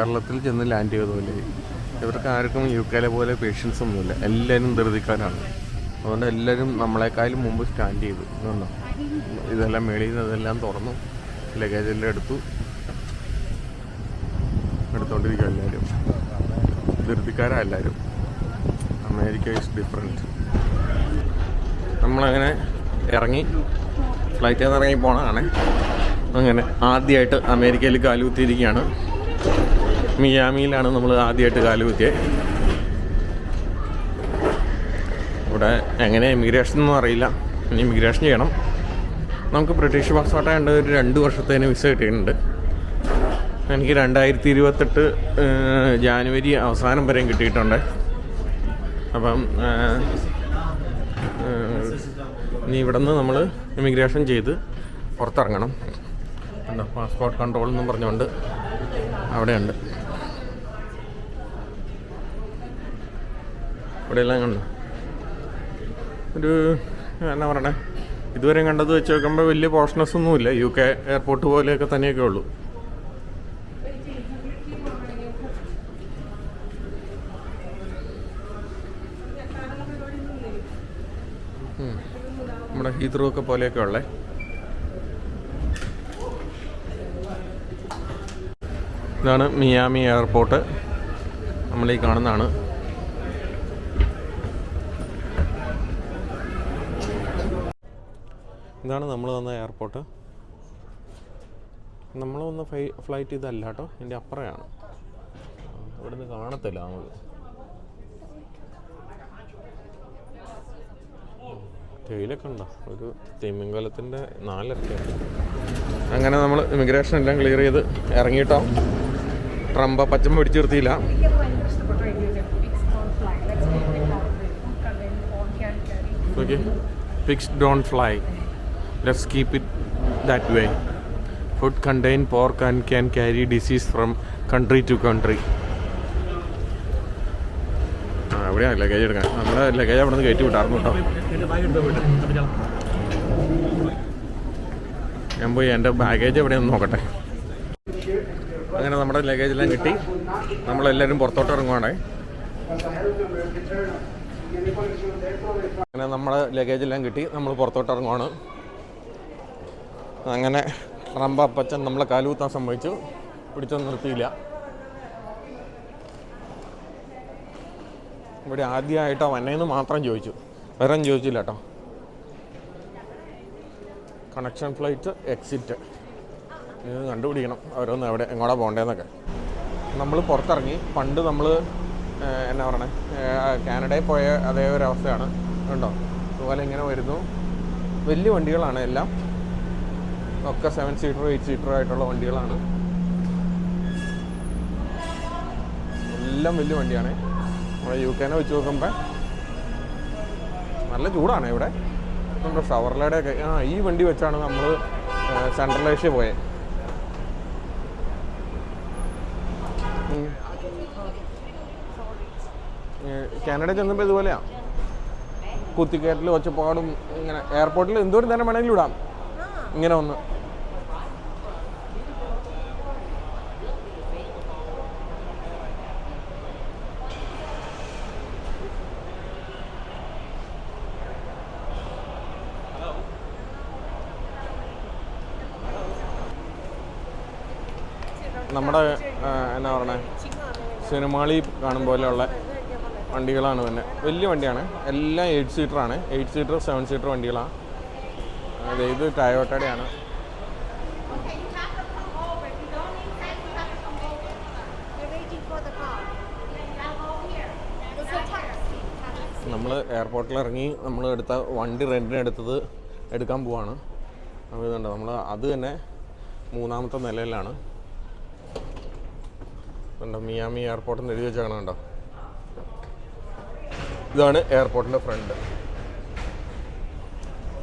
കേരളത്തിൽ ചെന്ന് ലാൻഡ് ചെയ്തതുപോലെ. ഇവർക്ക് ആർക്കും യു കെയിലെ പോലെ പേഷ്യൻസ് ഒന്നുമില്ല, എല്ലാവരും ധൃതിക്കാരാണ്. അതുകൊണ്ട് എല്ലാവരും നമ്മളെക്കാളും മുമ്പ് സ്റ്റാൻഡ് ചെയ്തു. ഇതുണ്ടോ, ഇതെല്ലാം മേളിൽ നിന്ന് ഇതെല്ലാം തുറന്നു, ലഗേജെല്ലാം എടുത്തുകൊണ്ടിരിക്കുക. എല്ലാവരും ധൃതിക്കാരാണ് എല്ലാവരും. America is different. നമ്മളങ്ങനെ ഇറങ്ങി, ഫ്ലൈറ്റിൽ നിന്ന് ഇറങ്ങി പോണതാണ്. അങ്ങനെ ആദ്യമായിട്ട് അമേരിക്കയിൽ കാലുകുത്തിയിരിക്കുകയാണ്. മിയാമിയിലാണ് നമ്മൾ ആദ്യമായിട്ട് കാലുകുത്തിയത്. ഇവിടെ എങ്ങനെ ഇമിഗ്രേഷൻ ഒന്നും അറിയില്ല, ഇനി ഇമിഗ്രേഷൻ ചെയ്യണം. നമുക്ക് ബ്രിട്ടീഷ് പാസ്പോർട്ടായതുകൊണ്ട് ഒരു 2 വർഷത്തേന് വിസ കിട്ടിയിട്ടുണ്ട്. എനിക്ക് 2028 ജാനുവരി അവസാനം വരെയും കിട്ടിയിട്ടുണ്ട്. അപ്പം ഇനി ഇവിടെ നിന്ന് നമ്മൾ ഇമിഗ്രേഷൻ ചെയ്ത് പുറത്തിറങ്ങണം. എന്താ പാസ്പോർട്ട് കൺട്രോൾ എന്നും പറഞ്ഞുകൊണ്ട് അവിടെയുണ്ട്. ഇവിടെയെല്ലാം കണ്ടു. ഒരു എന്നാ പറയണേ, ഇതുവരെ കണ്ടത് വെച്ച് നോക്കുമ്പോൾ വലിയ പോർഷനസ് ഒന്നുമില്ല. യു കെ എയർപോർട്ട് പോലെയൊക്കെ തന്നെയൊക്കെ ഉള്ളൂ. നമ്മുടെ ഹീത്രൂ ഒക്കെ പോലെയൊക്കെ ഉള്ളേ. ഇതാണ് മിയാമി എയർപോർട്ട്, നമ്മളീ കാണുന്നതാണ്. ഇതാണ് നമ്മൾ വന്ന എയർപോർട്ട്. നമ്മൾ വന്ന ഫ്ലൈറ്റ് ഇതല്ല കേട്ടോ, ഇതിൻ്റെ അപ്പുറമാണ്. ഇവിടെ നിന്ന് കാണത്തില്ല നമുക്ക്. തേയിലൊക്കെ ഉണ്ടോ, ഒരു തിമിംഗലത്തിൻ്റെ 4 ഇരട്ടിയാണ്. അങ്ങനെ നമ്മൾ ഇമിഗ്രേഷൻ എല്ലാം ക്ലിയർ ചെയ്ത് ഇറങ്ങിയിട്ടോ. ട്രംപ് പച്ചം പിടിച്ചു നിർത്തിയില്ല. Okay, pigs don't fly, let's keep it that way. Food contain pork and can carry disease from country to country. എവിടെയാണ് ലഗേജ് എടുക്കാൻ? നമ്മുടെ ലഗേജ് അവിടെ നിന്ന് കയറ്റി വിട്ടായിരുന്നു കേട്ടോ. ഞാൻ പോയി എൻ്റെ ബാഗേജ് എവിടെയൊന്ന് നോക്കട്ടെ. അങ്ങനെ നമ്മുടെ ലഗേജെല്ലാം കിട്ടി. നമ്മളെല്ലാവരും പുറത്തോട്ട് ഇറങ്ങുവാണേ. അങ്ങനെ നമ്മുടെ ലഗേജെല്ലാം കിട്ടി, നമ്മൾ പുറത്തോട്ട് ഇറങ്ങുവാണ്. അങ്ങനെ ട്രംപ് അപ്പച്ചൻ നമ്മളെ കാലുകുത്താൻ സമ്മതിച്ചു, പിടിച്ചൊന്നും നിർത്തിയില്ല. ഇവിടെ ആദ്യമായിട്ടോ വന്നേന്ന് മാത്രം ചോദിച്ചു, വേറെ ചോദിച്ചില്ല കേട്ടോ. കണക്ഷൻ ഫ്ലൈറ്റ് എക്സിറ്റ് ഇത് കണ്ടുപിടിക്കണം ഓരോന്ന്, എവിടെ എങ്ങോട്ടാണ് പോകേണ്ടതെന്നൊക്കെ. നമ്മൾ പുറത്തിറങ്ങി. പണ്ട് നമ്മൾ എന്നാ പറയണേ, കാനഡയിൽ പോയ അതേ ഒരു അവസ്ഥയാണ് ഉണ്ടോ. അതുപോലെ ഇങ്ങനെ വരുന്നു. വലിയ വണ്ടികളാണ് എല്ലാം, ഒക്കെ 7 സീറ്റർ 8 സീറ്റർ ആയിട്ടുള്ള വണ്ടികളാണ്. എല്ലാം വലിയ വണ്ടിയാണ്. നമ്മുടെ യു കെനെ വെച്ച് നോക്കുമ്പോൾ നല്ല ചൂടാണ് ഇവിടെ. നമ്മുടെ ഷവർലയുടെ ഒക്കെ ഈ വണ്ടി വെച്ചാണ് നമ്മൾ സെൻട്രൽ ഏഷ്യ പോയത്. കാനഡ ചെന്നപ്പോൾ ഇതുപോലെയാണ്, കുത്തിക്കയറ്റിൽ ഒച്ചപ്പാടും. ഇങ്ങനെ എയർപോർട്ടിൽ എന്തോരം തന്നെ വേണമെങ്കിലും ഇടാം ഇങ്ങനെ ഒന്ന്. നമ്മുടെ എന്നാ പറയണേ, സിനിമാളി കാണും പോലെയുള്ള വണ്ടികളാണ് തന്നെ. വലിയ വണ്ടിയാണ്, എല്ലാം 8 സീറ്ററാണ്. 8 സീറ്റർ 7 സീറ്റർ വണ്ടികളാണ്. ഇത് ടയോട്ടയുടെയാണ്. നമ്മൾ എയർപോർട്ടിൽ ഇറങ്ങി, നമ്മൾ എടുത്ത വണ്ടി റെൻറ്റിനെടുത്തത് എടുക്കാൻ പോവാണ്. അപ്പോൾ ഇതുണ്ട്, നമ്മൾ അത് തന്നെ 3ാമത്തെ നിലയിലാണ്. കണ്ടോ, മിയാമി എയർപോർട്ടിൽ എഴുതി വെച്ചാണ് കണ്ടോ. ഇതാണ് എയർപോർട്ടിൻ്റെ ഫ്രണ്ട്.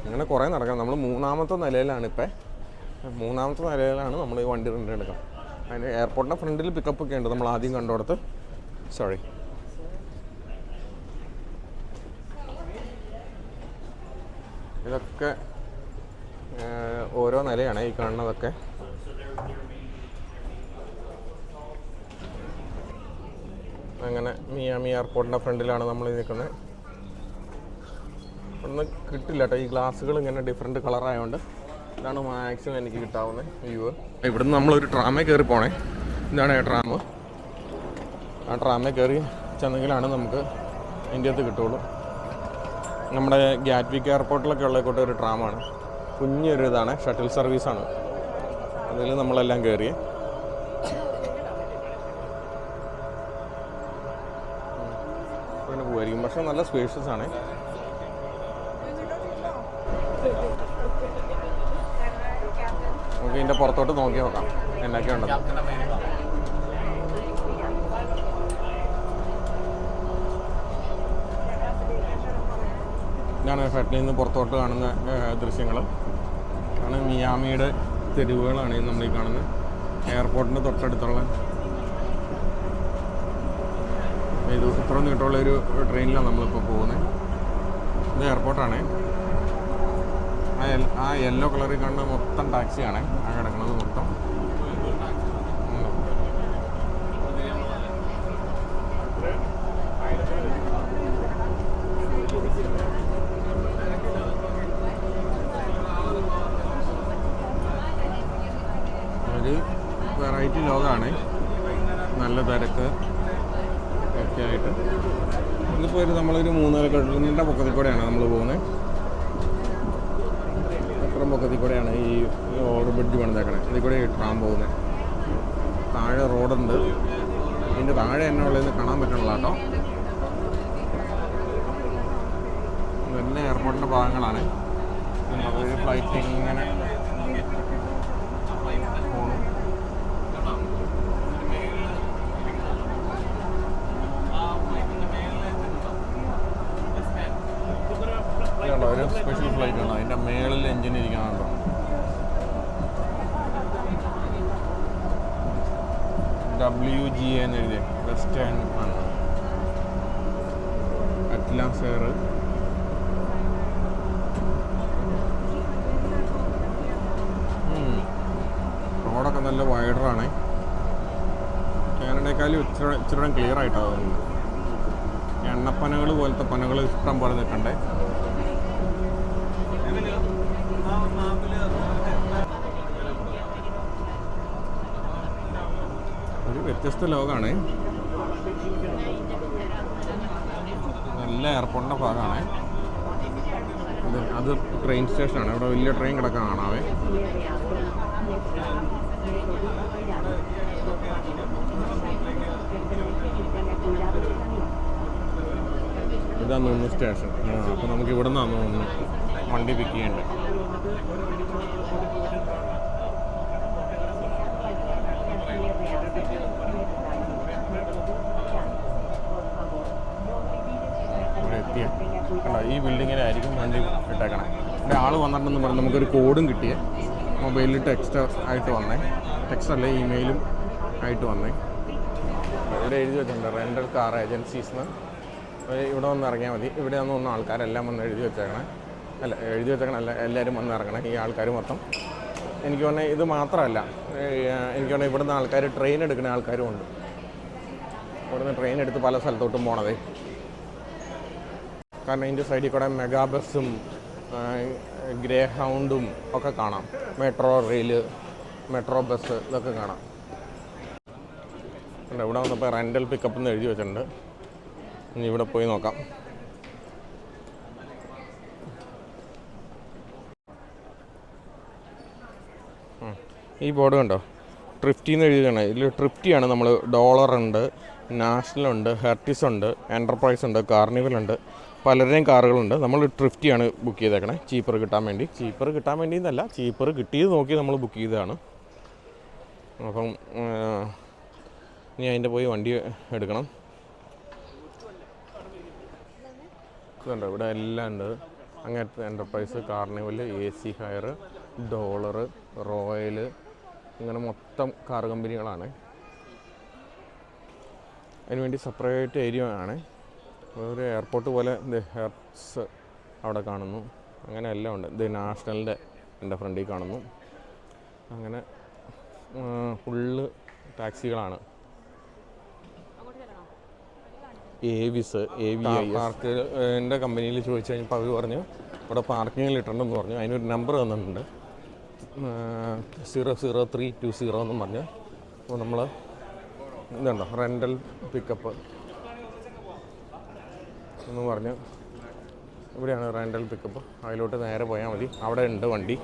അങ്ങനെ കുറേ നടക്കണം. നമ്മൾ 3ാമത്തെ നിലയിലാണ് ഇപ്പം. 3ാമത്തെ നിലയിലാണ് നമ്മൾ ഈ വണ്ടി റെൻ്റ് എടുക്കാം. അതിന് എയർപോർട്ടിൻ്റെ ഫ്രണ്ടിൽ പിക്കപ്പ് ഒക്കെ ഉണ്ട്, നമ്മൾ ആദ്യം കണ്ടോടത്ത്. സോറി, ഇതൊക്കെ ഓരോ നിലയാണ് ഈ കാണുന്നതൊക്കെ. അങ്ങനെ മിയാമി എയർപോർട്ടിൻ്റെ ഫ്രണ്ടിലാണ് നമ്മൾ നിൽക്കുന്നത്. ഇവിടുന്ന് കിട്ടില്ല കേട്ടോ, ഈ ഗ്ലാസ്സുകൾ ഇങ്ങനെ ഡിഫറെൻറ്റ് കളറായതുകൊണ്ട് ഇതാണ് മാക്സിമം എനിക്ക് കിട്ടാവുന്ന വ്യൂ. ഇവിടുന്ന് നമ്മളൊരു ട്രാമേ കയറി പോണേ. ഇതാണ് ട്രാം. ആ ട്രാമേ കയറി ചെന്നെങ്കിലാണ് നമുക്ക് ഇന്ത്യത്ത് കിട്ടുള്ളൂ. നമ്മുടെ ഗാറ്റ്വിക് എയർപോർട്ടിലൊക്കെ ഉള്ള കൂട്ടം ഒരു ട്രാമാണ്. കുഞ്ഞൊരു ഇതാണ്, ഷട്ടിൽ സർവീസാണ്. അതിൽ നമ്മളെല്ലാം കയറി. പിന്നെ പോയിരിക്കും, പക്ഷേ നല്ല സ്പേഷ്യസ് ആണ്. നമുക്ക് ഇതിൻ്റെ പുറത്തോട്ട് നോക്കി നോക്കാം എന്തൊക്കെയുണ്ട്. ഇതാണ് ഫെറ്റിൽ നിന്ന് പുറത്തോട്ട് കാണുന്ന ദൃശ്യങ്ങൾ. ആണ് മിയാമിയുടെ തെരുവുകളാണ് നമ്മൾ ഈ കാണുന്നത്. എയർപോർട്ടിൻ്റെ തൊട്ടടുത്തുള്ള ഇത് ഇത്ര നീട്ടമുള്ളൊരു ട്രെയിനിലാണ് നമ്മളിപ്പോൾ പോകുന്നത്. ഇത് എയർപോർട്ടാണ്. ആ യെല്ലോ കളറിൽ കാണുന്നത് മൊത്തം ടാക്സിയാണ്. ആ കിടക്കുന്നത് മൊത്തം. ഒരു വെറൈറ്റി ലോകമാണ്. നല്ല തിരക്ക് ഒക്കെ ആയിട്ട്. ഇതിപ്പോൾ നമ്മളൊരു 3 കടലിൻ്റെ പൊക്കത്തിൽ കൂടെയാണ് നമ്മൾ പോകുന്നത്. അത്രയും പൊക്കത്തിൽ കൂടെയാണ് ഈ ഓവർ ബ്രിഡ്ജ് പണിതേക്കണേ. ഇതിൽ കൂടെ ട്രാം പോകുന്നത്. താഴെ റോഡുണ്ട്. ഇതിൻ്റെ താഴെ തന്നെ ഉള്ളതെന്ന് കാണാൻ പറ്റണില്ല കേട്ടോ. ഇതെല്ലാം എയർപോർട്ടിൻ്റെ ഭാഗങ്ങളാണ്. ഒരു ഫ്ലൈറ്റ് ഇങ്ങനെ പോകണം. ഒരു സ്പെഷ്യൽ ഫ്ലൈറ്റ് ആണ്. അതിൻ്റെ മേളിൽ എഞ്ചിൻ ഇരിക്കണുണ്ടോ. WGA എന്ന് എഴുതിയ വെസ്റ്റേൺ ആണ്. Atlas air. റോഡൊക്കെ നല്ല വൈഡറാണ്. കാനഡയെക്കാളും ഇച്ചിരി ക്ലിയർ ആയിട്ടാണ്. എണ്ണപ്പനകൾ പോലത്തെ പനകൾ ഇഷ്ടം പോലെ നിൽക്കണ്ടേ. ഒരു വ്യത്യസ്ത ലോകമാണ്. നല്ല എയർപോർട്ടിൻ്റെ ഭാഗമാണ്. അത് ട്രെയിൻ സ്റ്റേഷനാണ്. ഇവിടെ വലിയ ട്രെയിൻ കിടക്കാൻ കാണാവേ. ഇതാണ് തോന്നുന്നു സ്റ്റേഷൻ. അപ്പോൾ നമുക്ക് ഇവിടെ നിന്നാണ് തോന്നുന്നു വണ്ടി പിക്ക് ചെയ്യേണ്ടത്. ഈ ബിൽഡിങ്ങിലായിരിക്കും വണ്ടി ഇട്ടേക്കണം. ഇവിടെ ആൾ വന്നിട്ടുണ്ടെന്ന് പറഞ്ഞ് നമുക്കൊരു കോഡും കിട്ടിയേ. മൊബൈലിൽ ടെക്സ്റ്റ് ആയിട്ട് വന്നേ. ടെക്സ്റ്റ് അല്ലേ, ഇമെയിലും ആയിട്ട് വന്നേ. ഇവിടെ എഴുതി വെച്ചിട്ടുണ്ട് റെൻ്റൽ കാർ ഏജൻസീസ്ന്ന്. ഇവിടെ വന്ന് ഇറങ്ങിയാൽ മതി. ഇവിടെ വന്ന് ആൾക്കാരെല്ലാം വന്ന് എഴുതി വെച്ചേക്കണേ. എഴുതി വെച്ചേക്കണല്ല, എല്ലാവരും വന്ന് ഇറങ്ങണേ. ഈ ആൾക്കാർ മൊത്തം എനിക്ക് പറഞ്ഞാൽ ഇത് മാത്രമല്ല, എനിക്ക് പറഞ്ഞാൽ ഇവിടുന്ന് ആൾക്കാർ ട്രെയിൻ എടുക്കുന്ന ആൾക്കാരും ഉണ്ട്. ഇവിടുന്ന് ട്രെയിൻ എടുത്ത് പല സ്ഥലത്തോട്ടും പോണതേ. കാരണം ഇതിൻ്റെ സൈഡിൽ കൂടെ മെഗാ ബസ്സും ഗ്രേ ഹൗണ്ടും ഒക്കെ കാണാം. മെട്രോ റെയിൽ, മെട്രോ ബസ് ഇതൊക്കെ കാണാം. ഇവിടെ വന്നപ്പോൾ റെൻ്റൽ പിക്കപ്പ് എന്ന് എഴുതി വെച്ചിട്ടുണ്ട്. ഇനി ഇവിടെ പോയി നോക്കാം. ഈ ബോർഡ് കണ്ടോ, ട്രിഫ്റ്റി എന്ന് എഴുതിയാണ്. ഇതിൽ ട്രിഫ്റ്റിയാണ്. നമ്മൾ ഡോളറുണ്ട്, നാഷണലുണ്ട്, ഹെർട്ടിസ് ഉണ്ട്, എൻ്റർപ്രൈസ് ഉണ്ട്, കാർണിവലുണ്ട്, പലരുടെയും കാറുകളുണ്ട്. നമ്മൾ ട്രിഫ്റ്റിയാണ് ബുക്ക് ചെയ്തേക്കണേ, ചീപ്പർ കിട്ടാൻ വേണ്ടി. ചീപ്പർ കിട്ടാൻ വേണ്ടി എന്നല്ല, ചീപ്പർ കിട്ടിയത് നോക്കി നമ്മൾ ബുക്ക് ചെയ്തതാണ്. അപ്പം ഇനി അതിൻ്റെ പോയി വണ്ടി എടുക്കണം. ഇതുണ്ട്, ഇവിടെ എല്ലാം ഉണ്ട്. അങ്ങനത്തെ enterprise, carnival, AC higher, dollar, royal, ഇങ്ങനെ മൊത്തം കാർ കമ്പനികളാണ്. അതിനുവേണ്ടി സെപ്പറേറ്റ് ഏരിയ ആണ്. ഒരു എയർപോർട്ട് പോലെ ഹെർട്സ് അവിടെ കാണുന്നു. അങ്ങനെ എല്ലാം ഉണ്ട്. ഇത് നാഷണലിൻ്റെ എൻ്റെ ഫ്രണ്ടിൽ കാണുന്നു. അങ്ങനെ ഫുള്ള് ടാക്സികളാണ്. ഏവിസ് AVIS പാർക്കിൻ്റെ കമ്പനിയിൽ ചോദിച്ചു കഴിഞ്ഞപ്പോൾ അവർ പറഞ്ഞു ഇവിടെ പാർക്കിങ്ങിൽ ഇട്ടുണ്ടെന്ന് പറഞ്ഞു. അതിനൊരു നമ്പർ തന്നിട്ടുണ്ട് 00320 എന്നും പറഞ്ഞു. അപ്പോൾ നമ്മൾ ഇതുണ്ടോ റെൻ്റൽ പിക്കപ്പ് എന്ന് പറഞ്ഞു. ഇവിടെയാണ് റെൻ്റൽ പിക്കപ്പ്. അതിലോട്ട് നേരെ പോയാൽ മതി. അവിടെ ഉണ്ട് വണ്ടി,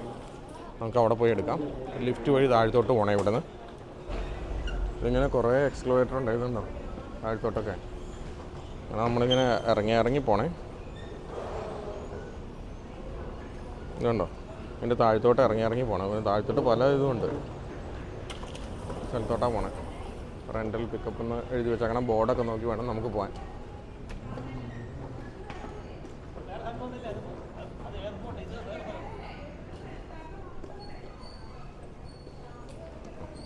നമുക്ക് അവിടെ പോയി എടുക്കാം. ലിഫ്റ്റ് വഴി താഴത്തോട്ട് പോകണം. ഇവിടെ നിന്ന് ഇതിങ്ങനെ കുറേ എക്സ്ക്ലവേറ്റർ ഉണ്ടായിരുന്നുണ്ടോ താഴത്തോട്ടൊക്കെ. അങ്ങനെ നമ്മളിങ്ങനെ ഇറങ്ങി പോണേ. ഇതുണ്ടോ ഇതിൻ്റെ താഴത്തോട്ട് ഇറങ്ങി പോകണം. അതിന് താഴത്തോട്ട് പല ഇതുമുണ്ട്. സ്ഥലത്തോട്ടാണ് പോണേ. റെൻ്റൽ പിക്കപ്പ് എന്ന് എഴുതി വെച്ചേക്കണം. ബോർഡൊക്കെ നോക്കി വേണം നമുക്ക് പോകാൻ.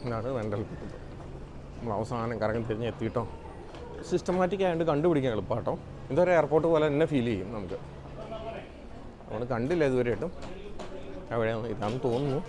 ഇതാണ് റെൻ്റൽ പിക്കപ്പ്. നമ്മൾ അവസാനം കറങ്ങി തിരിഞ്ഞ് എത്തിയിട്ടോ. സിസ്റ്റമാറ്റിക് ആയതുകൊണ്ട് കണ്ടുപിടിക്കാൻ എളുപ്പമാട്ടോ. ഇതൊരു എയർപോർട്ട് പോലെ തന്നെ ഫീൽ ചെയ്യും നമുക്ക്. നമ്മൾ കണ്ടില്ല ഇതുവരെയായിട്ടും. എവിടെയാണ് ഇതാണെന്ന് തോന്നുന്നു.